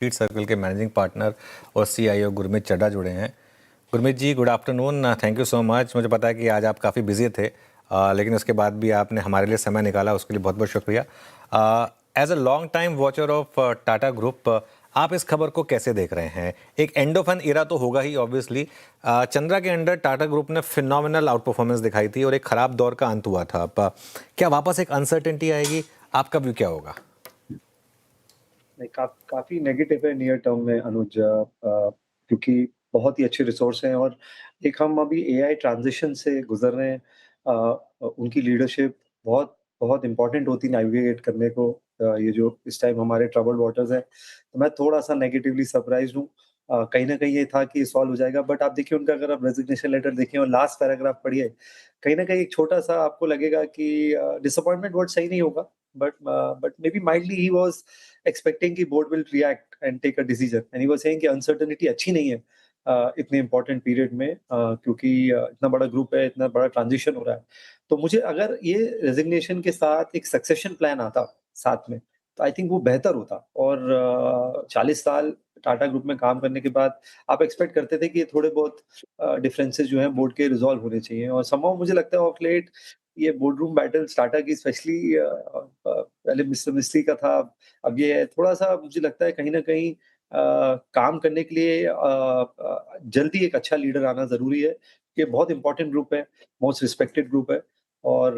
Speed Circle के managing partner और CIO Gurmeet Chadha जुड़े हैं। Gurmeet ji, good afternoon, thank you so much. मुझे पता है कि आज आप काफ़ी बिजी थे, लेकिन उसके बाद भी आपने हमारे लिए समय निकाला, उसके लिए बहुत बहुत शुक्रिया। As a long time watcher of Tata group, आप इस खबर को कैसे देख रहे हैं? एक एंड ऑफ एन इरा तो होगा ही ऑब्वियसली। चंद्रा के अंडर टाटा ग्रुप ने फिनोमिनल आउट परफॉर्मेंस दिखाई थी और एक खराब दौर का अंत हुआ था। क्या वापस एक अनसर्टेनिटी आएगी? आपका व्यू क्या होगा? नहीं, काफ़ी नेगेटिव है नियर टर्म में अनुज, क्योंकि बहुत ही अच्छे रिसोर्स हैं और एक हम अभी एआई ट्रांज़िशन से गुज़र रहे हैं। उनकी लीडरशिप बहुत बहुत इम्पोर्टेंट होती है नेविगेट करने को, ये जो इस टाइम हमारे ट्रबल्ड वाटर्स हैं। तो मैं थोड़ा-सा नेगेटिवली सरप्राइज़्ड हूँ। कहीं न कहीं ये था कि सॉल्व हो जाएगा, बट आप देखिए उनका, अगर आप रेज़िग्नेशन लेटर देखें और लास्ट पैराग्राफ पढ़िए, कहीं न कहीं एक छोटा-सा आपको लगेगा कि डिसअपॉइंटमेंट वर्ड सही नहीं होगा, but maybe mildly he was expecting कि board will react and take a decision, and he was saying कि अनसर्टेनिटी अच्छी नहीं है इतने इंपॉर्टेंट पीरियड में, क्योंकि इतना बड़ा ग्रुप है, इतना बड़ा ट्रांजिशन हो रहा है। तो मुझे अगर ये रेजिग्नेशन के साथ एक सक्सेशन प्लान आता साथ में, तो आई थिंक वो बेहतर होता। और 40 साल टाटा ग्रुप में काम करने के बाद आप एक्सपेक्ट करते थे कि ये थोड़े बहुत डिफरेंसेस जो हैं बोर्ड के रिजॉल्व होने चाहिए, और समहाउ मुझे लगता है ऑफ लेट ये बोर्ड रूम बैटल्स टाटा की, स्पेशली पहले मिस्टर मिस्त्री का था, अब ये है, थोड़ा-सा मुझे लगता है कहीं न कहीं काम करने के लिए जल्दी एक अच्छा लीडर आना ज़रूरी है। ये बहुत इम्पोर्टेंट ग्रुप है, मोस्ट रिस्पेक्टेड ग्रुप है, और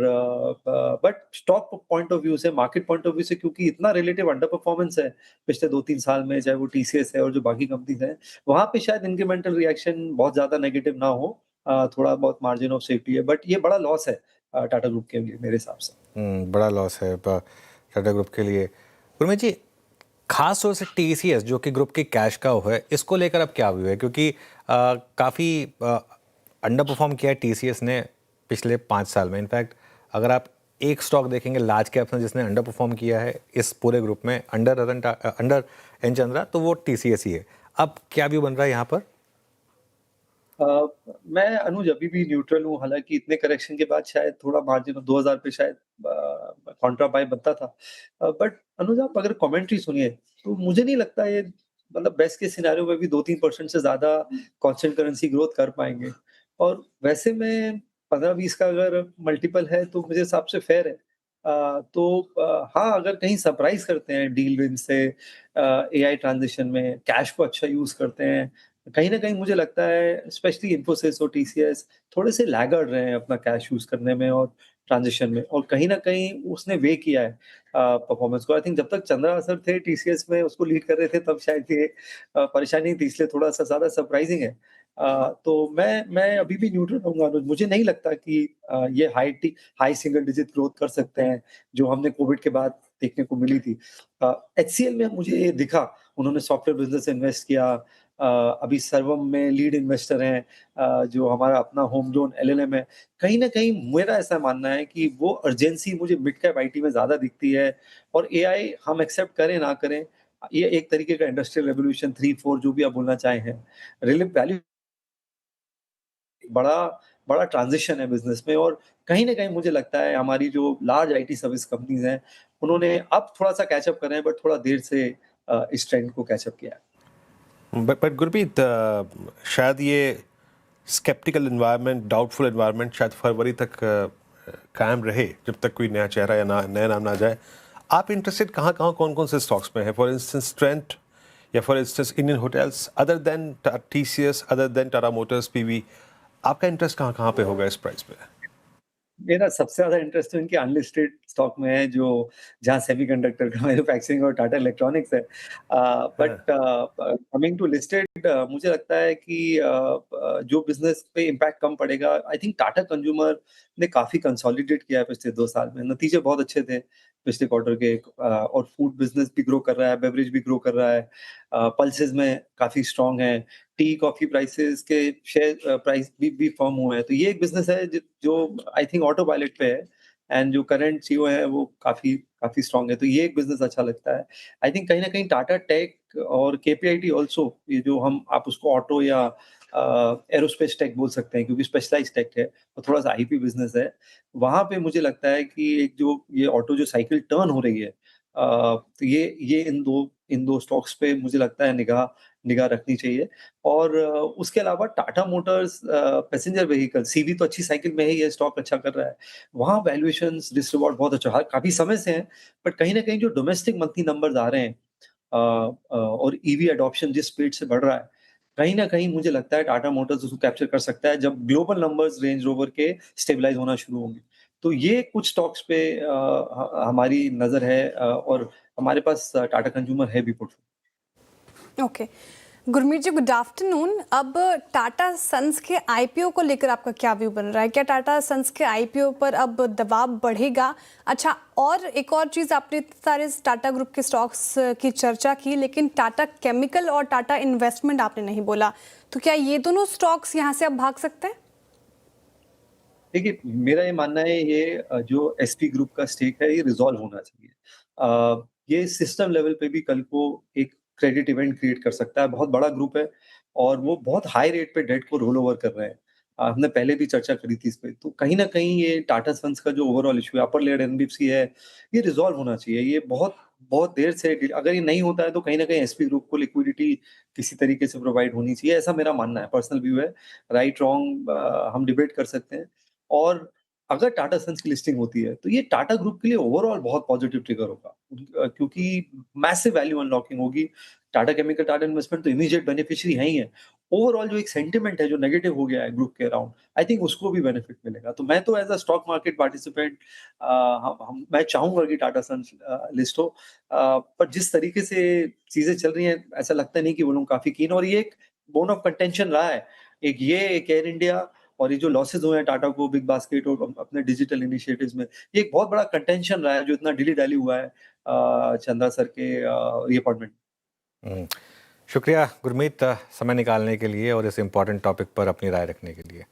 but stock point of view से, मार्केट पॉइंट ऑफ व्यू से, क्योंकि इतना रिलेटिव अंडर परफॉर्मेंस है पिछले 2-3 साल में, चाहे वो टीसीएस है और जो बाकी कंपनीज़ हैं, वहाँ पे शायद इंक्रीमेंटल रिएक्शन बहुत ज़्यादा नेगेटिव ना हो। थोड़ा बहुत मार्जिन ऑफ सेफ्टी है, बट ये बड़ा लॉस है टाटा ग्रुप के लिए मेरे हिसाब से। बड़ा लॉस है टाटा ग्रुप के लिए। गुरमीत जी, खास तौर से टीसीएस जो कि ग्रुप की कैश काउ है, इसको लेकर अब क्या व्यू है? क्योंकि काफ़ी अंडर परफॉर्म किया है टीसीएस ने पिछले 5 साल में। इनफैक्ट अगर आप एक स्टॉक देखेंगे लार्ज कैप्स में जिसने अंडर परफॉर्म किया है इस पूरे ग्रुप में, अंडर एन चंद्रा, तो वो टीसीएस ही है। अब क्या व्यू बन रहा है यहाँ पर? अ, मैं अनुज अभी भी न्यूट्रल हूँ, हालाँकि इतने करेक्शन के बाद शायद थोड़ा मार्जिन ऑफ 2000 पे शायद कॉन्ट्रा बाय बनता था। बट अनुज, आप अगर कमेंट्री सुनिए, तो मुझे नहीं लगता ये, मतलब बेस्ट केस सिनेरियो में भी 2-3% से ज़्यादा कांस्टेंट करेंसी ग्रोथ कर पाएँगे। और वैसे में 15-20 का अगर मल्टीपल है तो मुझे हिसाब से फेयर है। तो हाँ, अगर कहीं सरप्राइज़ करते हैं डील विन से, एआई ट्रांज़िशन में कैश को अच्छा यूज़ करते हैं, कहीं न कहीं मुझे लगता है स्पेशली इन्फोसिस और टीसीएस थोड़े से लैगर्ड रहे हैं अपना कैश यूज़ करने में और ट्रांज़िशन में, और कहीं न कहीं उसने वे किया है परफ़ॉर्मेंस को। आई थिंक जब तक चंद्रा सर थे टीसीएस में, उसको लीड कर रहे थे, तब शायद ये परेशानी थी, इसलिए थोड़ा-सा ज़्यादा सरप्राइज़िंग है। तो मैं अभी भी न्यूट्रल रहूँगा अनुज, मुझे नहीं लगता कि ये हाई सिंगल डिजिट ग्रोथ कर सकते हैं, जो हमने कोविड के बाद देखने को मिली थी। एचसीएल में मुझे ये दिखा, उन्होंने सॉफ्टवेयर बिज़नेस इन्वेस्ट किया, अभी सर्वम में लीड इन्वेस्टर हैं, जो हमारा अपना होम ग्रोन एलएलएम है। कहीं न कहीं मेरा ऐसा मानना है कि वो अर्जेंसी मुझे मिड कैप आईटी में ज़्यादा दिखती है, और एआई हम एक्सेप्ट करें ना करें, ये एक तरीके का इंडस्ट्रियल रेवोल्यूशन 3-4 जो भी आप बोलना चाहे हैं। वैल्यू बड़ा बड़ा ट्रांज़िशन है बिज़नेस में, और कहीं न कहीं मुझे लगता है हमारी जो लार्ज आईटी सर्विस कंपनीज़ हैं, उन्होंने अब थोड़ा-सा कैच अप कर रहे हैं, बट थोड़ा देर से इस ट्रेंड को कैच अप किया है। बट गुरप्रीत, शायद ये स्केप्टिकल एनवायरनमेंट, डाउटफुल एनवायरनमेंट शायद फरवरी तक कायम रहे, जब तक कोई नया चेहरा या नया नाम ना जाए। आप इंटरेस्टेड कहाँ कहाँ कौन कौन से स्टॉक्स में है? फॉर इंस्टेंस ट्रेंट, या for instance Indian Hotels, other than TCS, other than Tata Motors PV, आपका इंटरेस्ट कहाँ कहाँ पे होगा इस प्राइस पे? मेरा सबसे ज़्यादा इंटरेस्ट तो इनके अनलिस्टेड स्टॉक में है, जो जहाँ सेमीकंडक्टर का मैन्युफैक्चरिंग और टाटा इलेक्ट्रॉनिक्स है। बट हाँ। कमिंग टू लिस्टेड, मुझे लगता है कि जो बिज़नेस पे इम्पैक्ट कम पड़ेगा, आई थिंक टाटा कंज्यूमर ने काफ़ी कंसोलिडेट किया है पिछले 2 साल में। नतीजे बहुत अच्छे थे पिछले क्वार्टर के, और फूड बिज़नेस भी ग्रो कर रहा है, बेवरेज भी ग्रो कर रहा है। पल्सेस में काफ़ी स्ट्रॉन्ग है। टी, कॉफ़ी प्राइसेज़ के शेयर प्राइस भी फर्म हुए हैं। तो ये एक बिज़नेस है जो आई थिंक ऑटो पायलट पे है, एंड जो करंट सीईओ है वो काफ़ी काफ़ी स्ट्रॉन्ग है। तो ये एक बिज़नेस अच्छा लगता है। आई थिंक कहीं न कहीं टाटा टेक और केपीआईटी ऑल्सो, ये जो हम आप उसको ऑटो या एरोस्पेस टेक बोल सकते हैं, क्योंकि स्पेशलाइज़्ड टेक है और थोड़ा-सा आईपी बिज़नेस है। वहाँ पे मुझे लगता है कि एक जो ये ऑटो जो साइकिल टर्न हो रही है, तो ये इन 2 स्टॉक्स पे मुझे लगता है निगाह निगाह रखनी चाहिए। और उसके अलावा Tata Motors passenger vehicle CV तो अच्छी साइकिल में है, ये स्टॉक अच्छा कर रहा है। वहाँ वैल्यूएशंस रिस्क रिवॉर्ड बहुत अच्छा है, काफ़ी समय से है, बट कहीं न कहीं जो डोमेस्टिक मंथली नंबर्स आ रहे हैं और ईवी एडॉप्शन जिस स्पीड से बढ़ रहा है, कहीं न कहीं मुझे लगता है टाटा मोटर्स उसको कैप्चर कर सकता है जब ग्लोबल नंबर्स रेंज रोवर के स्टेबलाइज़ होना शुरू होंगे। तो ये कुछ स्टॉक्स पे हमारी नज़र है और हमारे पास टाटा कंज्यूमर है भी portfolio. Okay. Gurmeet ji, good afternoon. अब टाटा सन्स के आईपीओ को लेकर आपका क्या व्यू बन रहा है? क्या टाटा सन्स के आईपीओ पर अब दबाव बढ़ेगा? अच्छा, और एक और चीज़, आपने सारे टाटा ग्रुप के स्टॉक्स की चर्चा की, लेकिन टाटा केमिकल और टाटा इन्वेस्टमेंट आपने नहीं बोला, तो क्या ये दोनों स्टॉक्स यहाँ से अब भाग सकते हैं? देखिए, मेरा ये मानना है ये जो एसपी ग्रुप का स्टेक है ये रिज़ॉल्व होना चाहिए। ये सिस्टम लेवल पे भी कल को एक क्रेडिट इवेंट क्रिएट कर सकता है। बहुत बड़ा ग्रुप है और वो बहुत हाई रेट पे डेट को रोल ओवर कर रहे हैं। हमने पहले भी चर्चा करी थी इस पे। तो कहीं न कहीं ये टाटा सन्स का जो ओवरऑल इश्यू है, अपर लेयर्ड एनबीएफसी है, ये रिज़ॉल्व होना चाहिए। ये बहुत बहुत देर से अगर ये नहीं होता है तो कहीं न कहीं एसपी ग्रुप को लिक्विडिटी किसी तरीके से प्रोवाइड होनी चाहिए, ऐसा मेरा मानना है, पर्सनल व्यू है। राइट रॉन्ग हम डिबेट कर सकते हैं। और अगर टाटा सन्स की लिस्टिंग होती है, तो ये टाटा ग्रुप के लिए ओवरऑल बहुत पॉजिटिव ट्रिगर होगा। क्योंकि मैसिव वैल्यू अनलॉकिंग होगी। टाटा केमिकल, टाटा इन्वेस्टमेंट तो इमीडिएट बेनिफिशियरी हैं ही हैं। ओवरऑल जो एक सेंटिमेंट है, जो नेगेटिव हो गया है ग्रुप के अराउंड, आई थिंक उसको भी बेनिफिट मिलेगा। तो मैं तो as a stock market participant हम मैं चाहूँगा कि टाटा सन्स लिस्ट हो। पर जिस तरीके से चीज़ें चल रही हैं, ऐसा लगता नहीं कि वो लोग काफ़ी कीन, और ये एक बोन ऑफ कंटेंशन रहा है। एक एयर इंडिया, और ये जो लॉसेस हुए हैं टाटा को बिग बास्केट और अपने डिजिटल इनिशिएटिव्स में, ये एक बहुत बड़ा कंटेंशन रहा है जो इतना डिली-डैली हुआ है चंदा सर के रीअपॉइंटमेंट। हम्म, शुक्रिया गुरमीत, समय निकालने के लिए और इस इम्पोर्टेंट टॉपिक पर अपनी राय रखने के लिए।